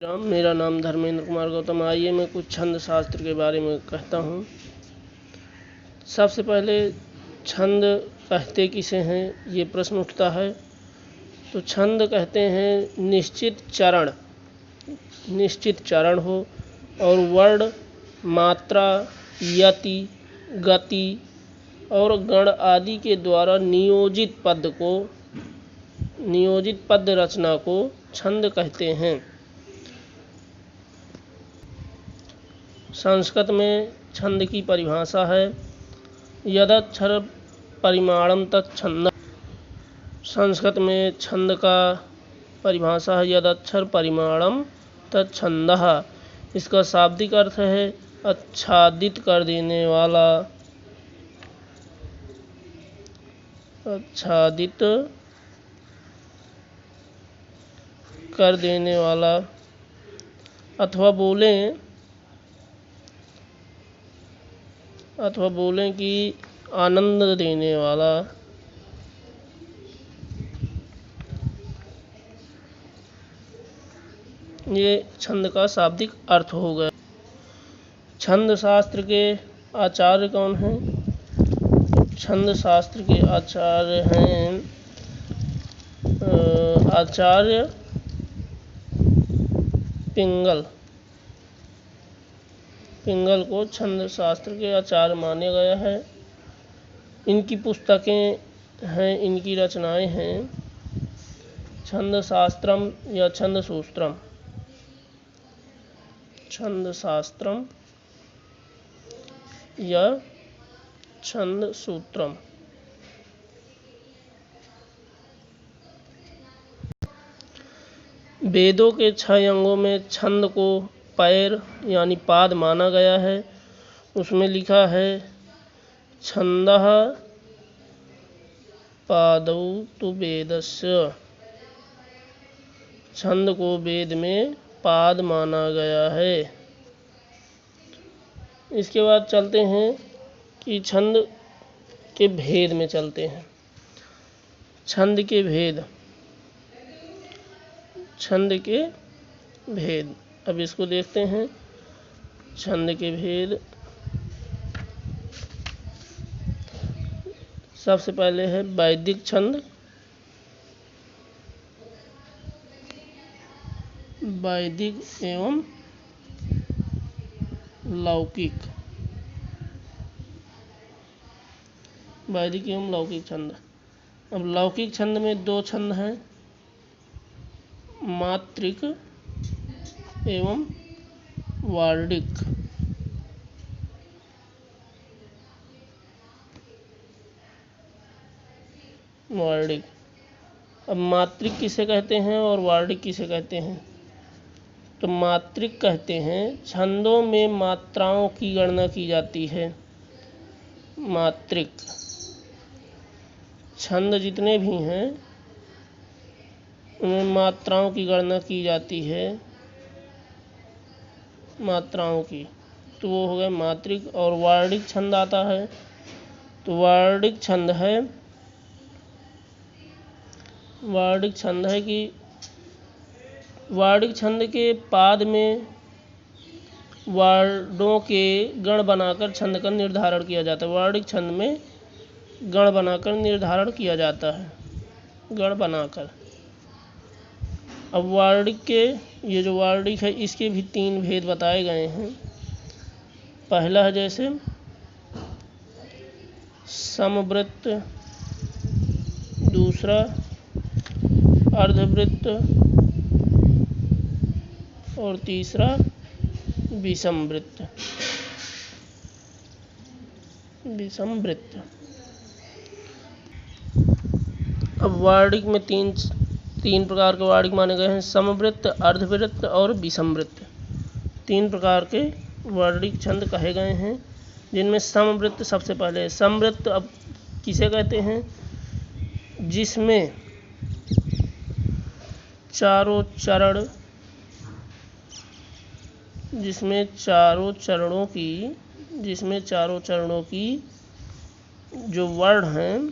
राम, मेरा नाम धर्मेंद्र कुमार गौतम। आइए मैं कुछ छंद शास्त्र के बारे में कहता हूँ। सबसे पहले छंद कहते किसे हैं, ये प्रश्न उठता है। तो छंद कहते हैं निश्चित चरण हो और वर्ण, मात्रा, यति, गति और गण आदि के द्वारा नियोजित पद रचना को छंद कहते हैं। संस्कृत में छंद की परिभाषा है यदक्षर परिमाणम तच्छंद। संस्कृत में छंद का परिभाषा है यदक्षर परिमाणम तच्छंदः। इसका शाब्दिक अर्थ है आच्छादित कर देने वाला अथवा बोलें कि आनंद देने वाला। ये छंद का शाब्दिक अर्थ हो गया। छंद शास्त्र के आचार्य कौन हैं? छंद शास्त्र के आचार्य हैं आचार्य पिंगल को छंद शास्त्र के आचार्य माना गया है। इनकी पुस्तकें हैं, इनकी रचनाएं हैं छंद शास्त्रम या छंद सूत्रम। वेदों के 6 अंगों में छंद को पैर यानी पाद माना गया है। उसमें लिखा है छंदः पादौ तु वेदस्य। छंद को वेद में पाद माना गया है। इसके बाद चलते हैं कि छंद के भेद में चलते हैं। छंद के भेद अब इसको देखते हैं। छंद के भेद सबसे पहले है वैदिक छंद, वैदिक एवं लौकिक छंद। अब लौकिक छंद में 2 छंद हैं, मात्रिक एवं वार्डिक। अब मात्रिक किसे कहते हैं और वार्डिक किसे कहते हैं? तो मात्रिक कहते हैं छंदों में मात्राओं की गणना की जाती है। मात्रिक छंद जितने भी हैं उनमें मात्राओं की गणना की जाती है, मात्राओं की। तो वो हो गए मात्रिक। और वार्डिक छंद आता है। तो वार्डिक छंद के पाद में वर्णों के गण बनाकर छंद का निर्धारण किया जाता है। वार्डिक छंद में गण बनाकर निर्धारण किया जाता है, गण बनाकर। अब ये जो वार्डिक है इसके भी 3 भेद बताए गए हैं। पहला है जैसे समवृत्त, दूसरा अर्धवृत्त और तीसरा विषमवृत्त। अब वार्डिक में तीन प्रकार के वार्डिक माने गए हैं, समवृत्त, अर्धवृत्त और विषमवृत्त। 3 प्रकार के वार्डिक छंद कहे गए हैं, जिनमें समवृत्त सबसे पहले है। समवृत्त अब किसे कहते हैं? जिसमें चारों चरणों की जो वर्ण हैं,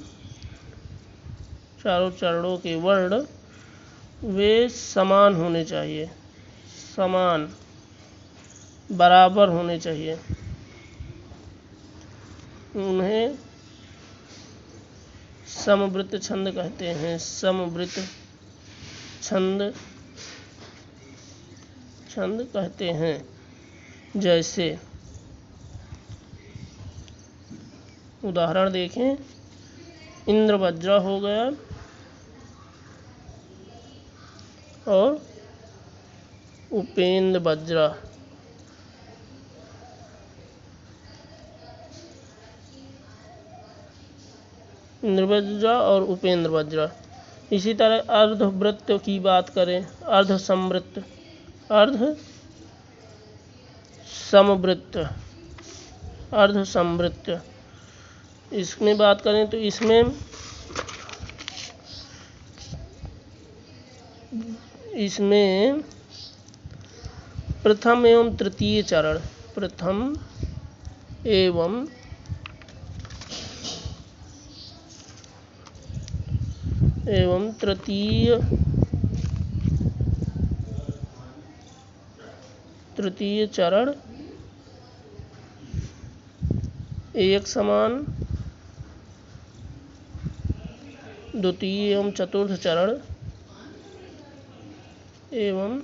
चारों चरणों के वर्ण वे समान होने चाहिए। समान बराबर होने चाहिए, उन्हें समवृत्त छंद कहते हैं। समवृत्त छंद कहते हैं। जैसे उदाहरण देखें, इंद्र वज्रा हो गया और उपेंद्र वज्रा। इंद्र वज्रा और उपेंद्र वज्रा। इसी तरह अर्धवृत्त की बात करें, अर्ध समवृत्त, अर्ध समवृत्त, अर्ध समवृत्त, इसमें बात करें तो इसमें प्रथम एवं तृतीय चरण, प्रथम एवं तृतीय चरण एक समान, द्वितीय एवं चतुर्थ चरण एवं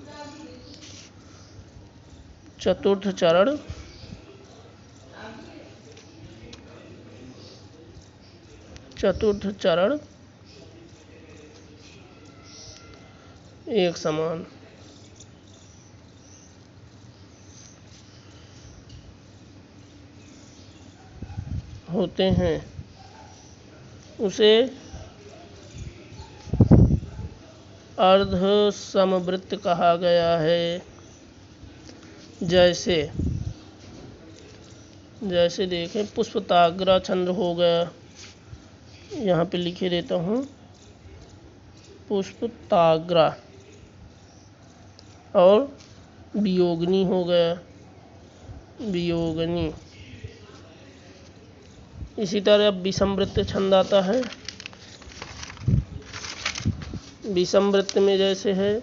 चतुर्थ चरण एक समान। होते हैं, उसे अर्ध समवृत्त कहा गया है। जैसे देखें, पुष्पताग्रा छंद हो गया, यहाँ पे लिखे देता हूँ, पुष्पताग्रा, और वियोगनी हो गया, वियोगनी। इसी तरह अब विषमवृत्त छंद आता है। विषमवृत्त में जैसे है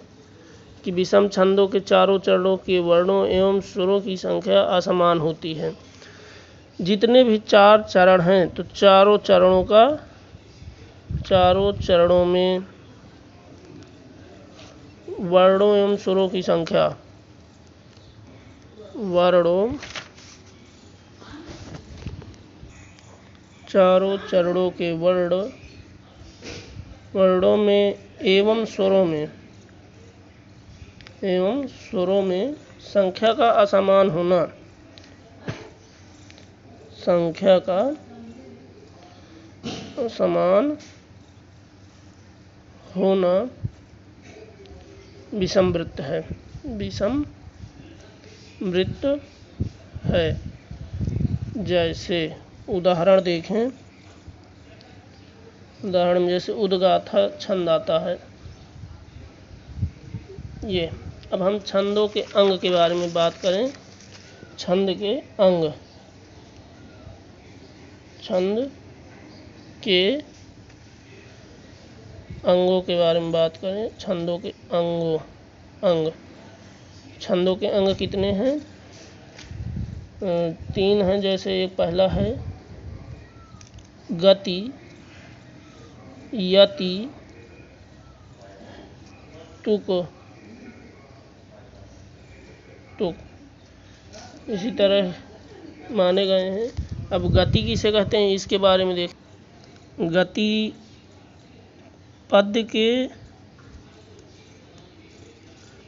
कि विषम छंदों के चारों चरणों के वर्णों एवं स्वरों की संख्या असमान होती है। जितने भी 4 चरण हैं तो चारों चरणों में वर्णों एवं स्वरों की संख्या, चारों चरणों के वर्णों में एवं स्वरों में संख्या का असमान होना, संख्या का असमान होना विषमवृत्त है, विषमवृत्त है। जैसे उदाहरण देखें, उदाहरण में जैसे उद्गाथा छंद आता है। ये अब हम छंदों के अंग के बारे में बात करें। छंद के अंग, छंद के अंगों के बारे में बात करें। छंदों के अंग, छंदों के अंग कितने हैं? 3 हैं। जैसे एक पहला है गति, यति, तुक। इसी तरह माने गए हैं। अब गति किसे कहते हैं इसके बारे में देख। गति पद्य के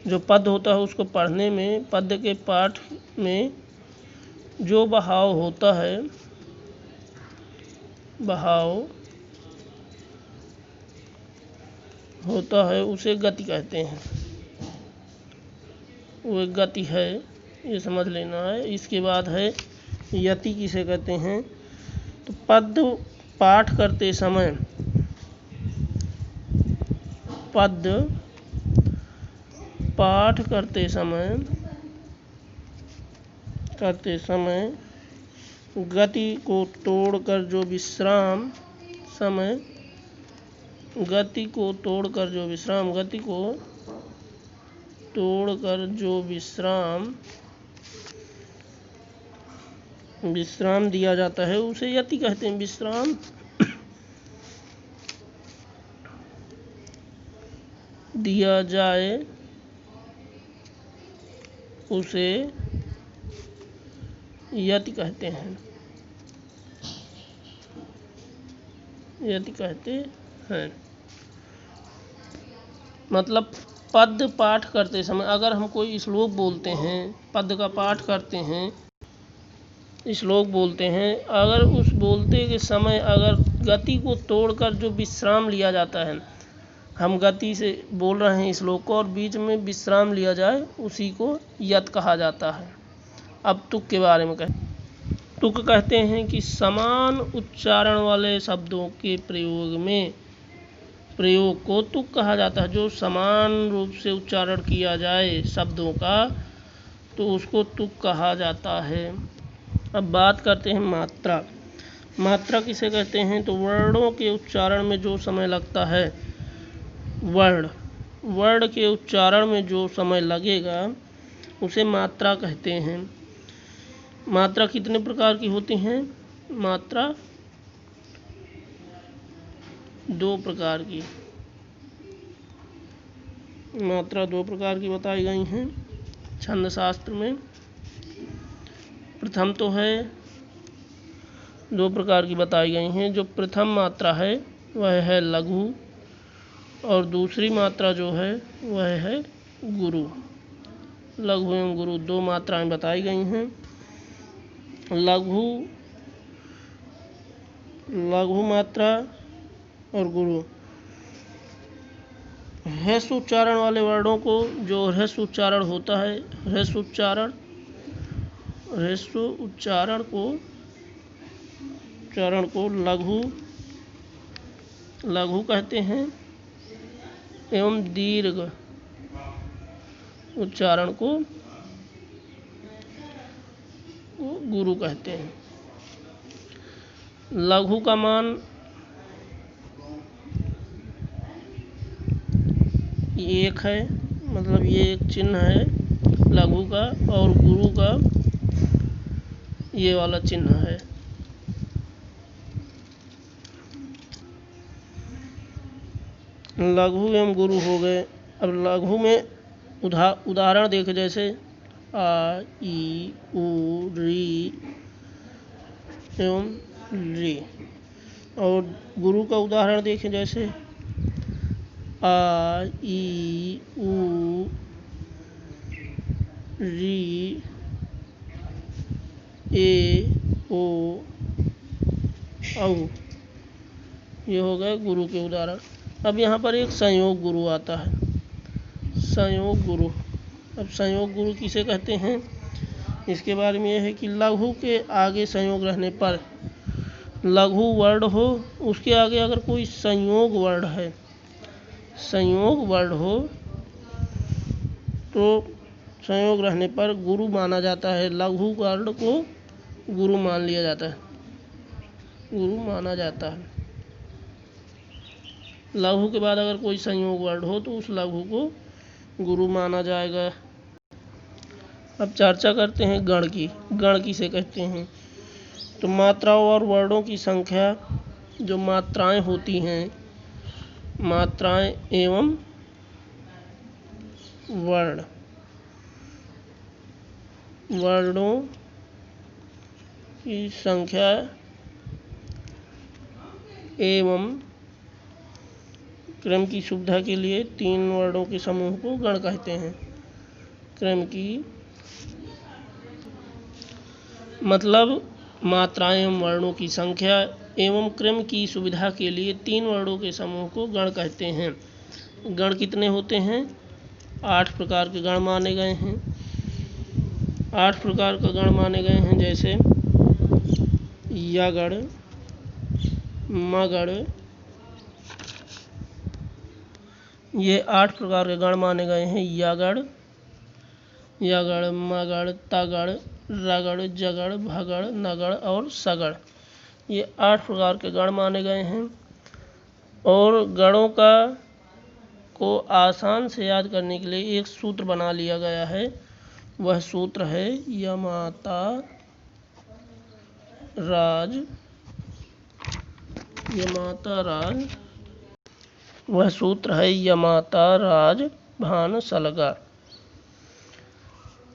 जो पद होता है उसको पढ़ने में, पद्य के पाठ में जो बहाव होता है, उसे गति कहते हैं। वो एक गति है, ये समझ लेना है। इसके बाद है यति किसे कहते हैं? तो पद्य पाठ करते समय गति को तोड़कर जो विश्राम गति को तोड़कर जो विश्राम दिया जाता है उसे यति कहते हैं। विश्राम दिया जाए उसे यति कहते हैं। यति कहते हैं मतलब पद पाठ करते समय अगर हम कोई श्लोक बोलते हैं, पद का पाठ करते हैं, श्लोक बोलते हैं, अगर उस बोलते के समय अगर गति को तोड़कर जो विश्राम लिया जाता है, हम गति से बोल रहे हैं श्लोक को और बीच में विश्राम लिया जाए, उसी को यत कहा जाता है। अब तुक के बारे में कहें। तुक कहते हैं कि समान उच्चारण वाले शब्दों के प्रयोग को तुक कहा जाता है। जो समान रूप से उच्चारण किया जाए शब्दों का तो उसको तुक कहा जाता है। अब बात करते हैं मात्रा। मात्रा किसे कहते हैं? तो वर्णों के उच्चारण में जो समय लगता है, वर्ण के उच्चारण में जो समय लगेगा उसे मात्रा कहते हैं। मात्रा कितने प्रकार की होती हैं? मात्रा दो प्रकार की। मात्रा दो प्रकार की बताई गई हैं छंद शास्त्र में। प्रथम तो है दो प्रकार की बताई गई हैं। जो प्रथम मात्रा है वह है लघु और दूसरी मात्रा जो है वह है गुरु। लघु एवं गुरु दो मात्राएं बताई गई हैं। लघु मात्रा और गुरु। ह्रस्व उच्चारण वाले वर्णों को, जो ह्रस्व उच्चारण होता है, ह्रस्व उच्चारण को लघु कहते हैं एवं दीर्घ उच्चारण को गुरु कहते हैं। लघु का मान एक है, मतलब ये एक चिन्ह है लघु का, और गुरु का ये वाला चिन्ह है। लघु एवं गुरु हो गए। अब लघु में उदाहरण देखें, जैसे आ, ई, उ, री एवं री। और गुरु का उदाहरण देखें, जैसे आ, ई, उ, री, ए, ओ, औ। ये हो गए गुरु के उदाहरण। अब यहाँ पर एक संयोग गुरु आता है। संयोग गुरु। अब संयोग गुरु किसे कहते हैं? इसके बारे में यह है कि लघु के आगे संयोग रहने पर, लघु वर्ण हो, उसके आगे अगर कोई संयोग वर्ण हो तो संयोग रहने पर गुरु माना जाता है। लघु वर्ण को गुरु मान लिया जाता है, गुरु माना जाता है। लघु के बाद अगर कोई संयोग वर्ण हो तो उस लघु को गुरु माना जाएगा। अब चर्चा करते हैं गण की। गण किसे कहते हैं? तो मात्राओं और वर्णों की संख्या, जो मात्राएं होती हैं, मात्राएं एवं वर्णों की संख्या एवं क्रम की सुविधा के लिए तीन वर्णों के समूह को गण कहते हैं। क्रम की मतलब मात्राएं एवं वर्णों की संख्या एवं क्रम की सुविधा के लिए तीन वर्णों के समूह को गण कहते हैं। गण कितने होते हैं? 8 प्रकार के गण माने गए हैं। 8 प्रकार का गण माने गए हैं, जैसे यगण, मगण। ये 8 प्रकार के गण माने गए हैं। यगण, मगण, तगण, रगड़, जगड़, भगड़, नगड़ और सगड़। ये 8 प्रकार के गण माने गए हैं। और गणों का को आसान से याद करने के लिए एक सूत्र बना लिया गया है। वह सूत्र है यमाता राज, यमाता राज, वह सूत्र है यमाता राज भान सलगा।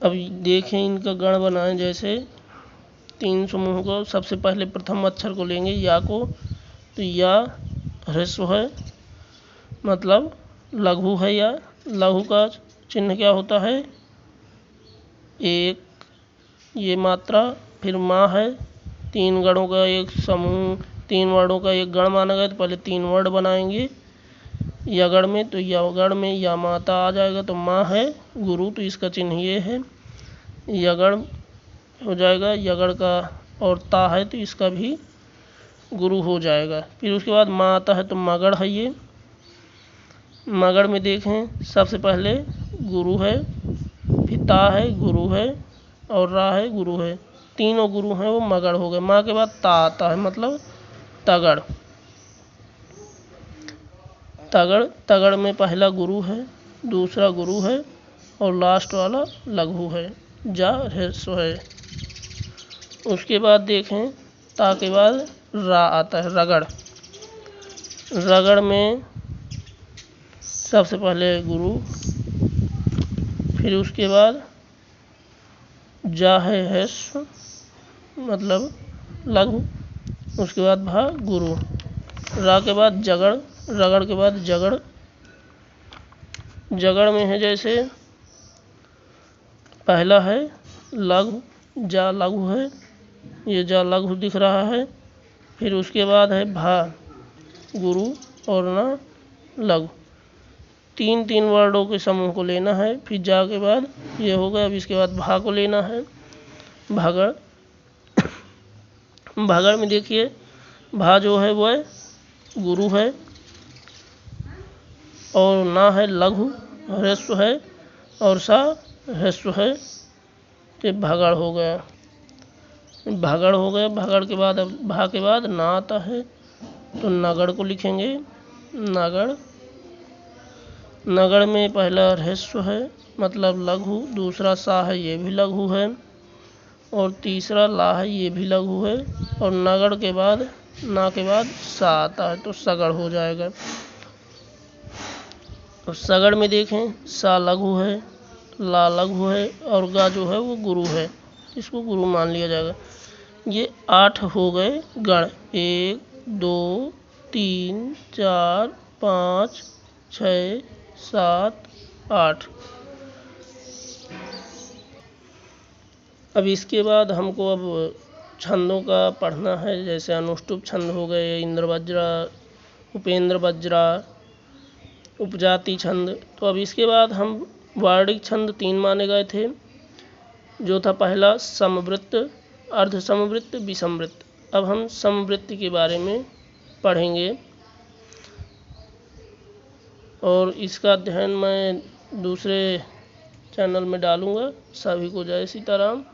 अब देखें इनका गण बनाएं। जैसे 3 समूह को सबसे पहले प्रथम अक्षर को लेंगे या को, तो या ह्रस्व है मतलब लघु है। या लघु का चिन्ह क्या होता है? एक, ये मात्रा, फिर माँ है। 3 गणों का एक समूह, 3 वर्णों का एक गण माना गया, तो पहले 3 वर्ण बनाएंगे यगण में। तो यगण में या माता आ जाएगा, तो माँ है गुरु, तो इसका चिन्ह ये है। यगण हो जाएगा, यगण का और ता है तो इसका भी गुरु हो जाएगा। फिर उसके बाद माँ आता है तो मगड़ है। ये मगड़ में देखें सबसे पहले गुरु है, फिर ता है गुरु है और रा है गुरु है। तीनों गुरु हैं, वो मगड़ हो गए। माँ के बाद ता आता है मतलब तगड़। तगड़, तगड़ में पहला गुरु है, दूसरा गुरु है और लास्ट वाला लघु है, जा ह्रस्व है। उसके बाद देखें ता के बाद रा आता है, रगड़। रगड़ में सबसे पहले गुरु, फिर उसके बाद जा है ह्रस्व मतलब लघु, उसके बाद भा गुरु। रा के बाद जगड़, रगड़ के बाद जगड़। जगड़ में है जैसे पहला है लघु, जा लघु है, ये जा लघु दिख रहा है। फिर उसके बाद है भा गुरु और ना लघु। 3 वर्णों के समूह को लेना है। फिर जा के बाद ये हो गया। अब इसके बाद भा को लेना है, भगड़। भगड़ में देखिए भा जो है वह गुरु है और ना है लघु, ह्रस्व है और सा ह्रस्व है, तो भगड़ हो गया। भगड़ हो गया। भगड़ के बाद अब भा के बाद ना आता है, तो नगड़ को लिखेंगे, नगड़। नगड़ में पहला ह्रस्व है मतलब लघु, दूसरा सा है ये भी लघु है और तीसरा ला है ये भी लघु है। और नगड़ के बाद ना के बाद सा आता है, तो सगड़ हो जाएगा। तो सगड़ में देखें सा लघु है, ला लघु है और गा जो है वो गुरु है, इसको गुरु मान लिया जाएगा। ये 8 हो गए गण। 1 2 3 4 5 6 7 8। अब इसके बाद हमको अब छंदों का पढ़ना है। जैसे अनुष्टुप छंद हो गए, इंद्रवज्रा, उपेंद्र वज्रा, उपजाति छंद। तो अब इसके बाद हम वार्णिक छंद 3 माने गए थे, जो था पहला समवृत्त, अर्ध समवृत्त, विषमवृत्त। अब हम समवृत्त के बारे में पढ़ेंगे और इसका अध्ययन मैं दूसरे चैनल में डालूँगा। सभी को जय सीताराम।